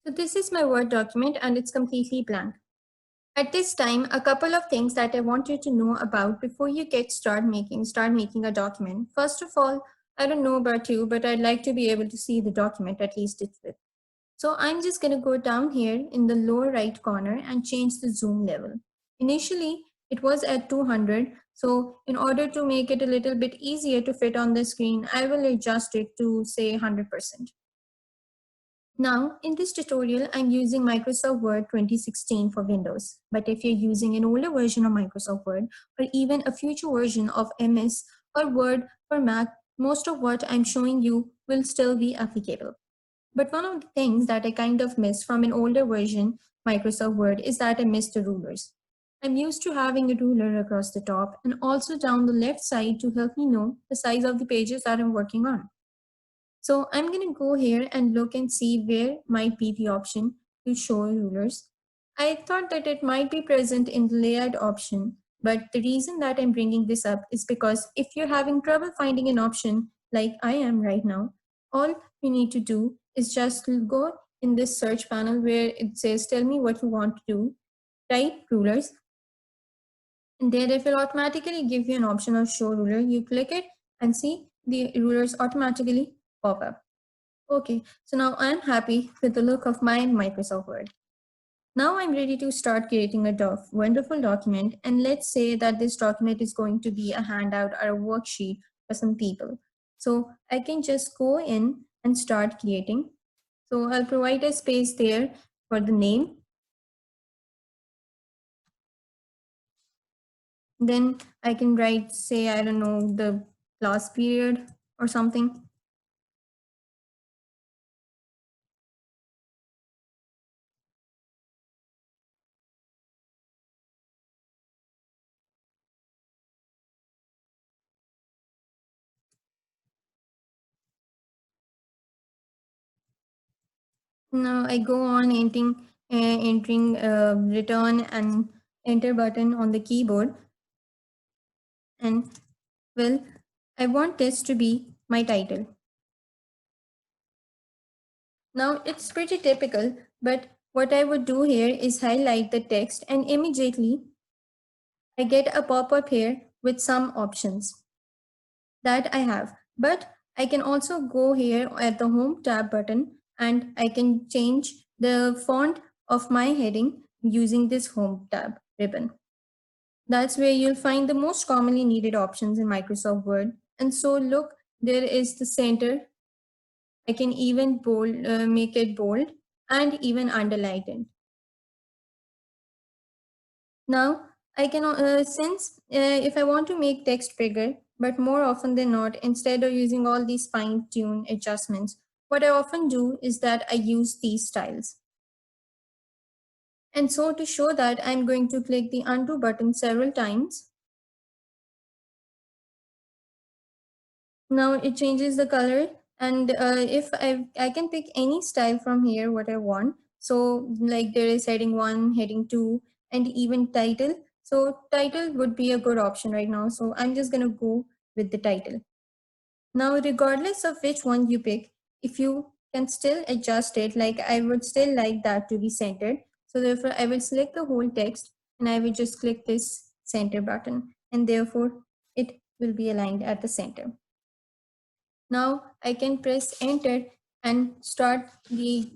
So this is my Word document and it's completely blank. At this time, a couple of things that I want you to know about before you start making a document. First of all, I don't know about you, but I'd like to be able to see the document, at least it's with. So I'm just going to go down here in the lower right corner and change the zoom level. Initially, it was at 200. So in order to make it a little bit easier to fit on the screen, I will adjust it to say 100%. Now, in this tutorial, I'm using Microsoft Word 2016 for Windows. But if you're using an older version of Microsoft Word, or even a future version of MS or Word for Mac, most of what I'm showing you will still be applicable. But one of the things that I kind of miss from an older version, Microsoft Word, is that I miss the rulers. I'm used to having a ruler across the top and also down the left side to help me know the size of the pages that I'm working on. So I'm going to go here and look and see where might be the option to show rulers. I thought that it might be present in the layout option, but the reason that I'm bringing this up is because if you're having trouble finding an option like I am right now, all you need to do is just go in this search panel where it says, tell me what you want to do, type rulers, and then it will automatically give you an option of show ruler. You click it and see the rulers automatically pop up. Okay, so now I'm happy with the look of my Microsoft Word. Now I'm ready to start creating a wonderful document, and let's say that this document is going to be a handout or a worksheet for some people. So I can just go in and start creating. So I'll provide a space there for the name. Then I can write, say, I don't know, the class period or something. Now I go on entering return and enter button on the keyboard. And well, I want this to be my title. Now it's pretty typical, but what I would do here is highlight the text and immediately I get a pop-up here with some options that I have. But I can also go here at the home tab button and I can change the font of my heading using this home tab ribbon. That's where you'll find the most commonly needed options in Microsoft Word. And so look, there is the center. I can even make it bold and even underline it. Now I can, if I want to make text bigger, but more often than not, instead of using all these fine-tuned adjustments, what I often do is that I use these styles. And so to show that, I'm going to click the undo button several times. Now it changes the color, and if I can pick any style from here, what I want. So like there is heading 1, heading 2, and even title. So title would be a good option right now. So I'm just going to go with the title. Now, regardless of which one you pick, if you can still adjust it, like I would still like that to be centered. So therefore I will select the whole text and I will just click this center button, and therefore it will be aligned at the center. Now I can press enter and start the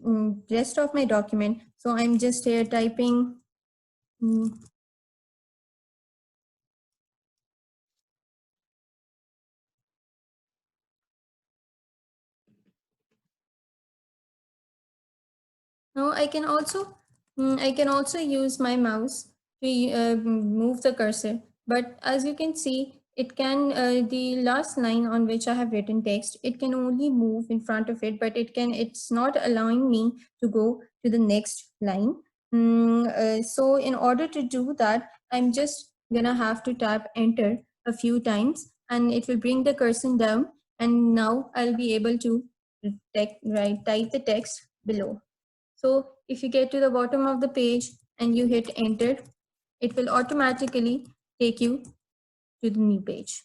rest of my document. So I'm just here typing now I can also use my mouse to move the cursor, but as you can see, it can the last line on which I have written text, it can only move in front of it, but it's not allowing me to go to the next line. So in order to do that, I'm just gonna have to tap enter a few times and it will bring the cursor down, and now I'll be able to type the text below. So if you get to the bottom of the page and you hit enter, it will automatically take you to the new page.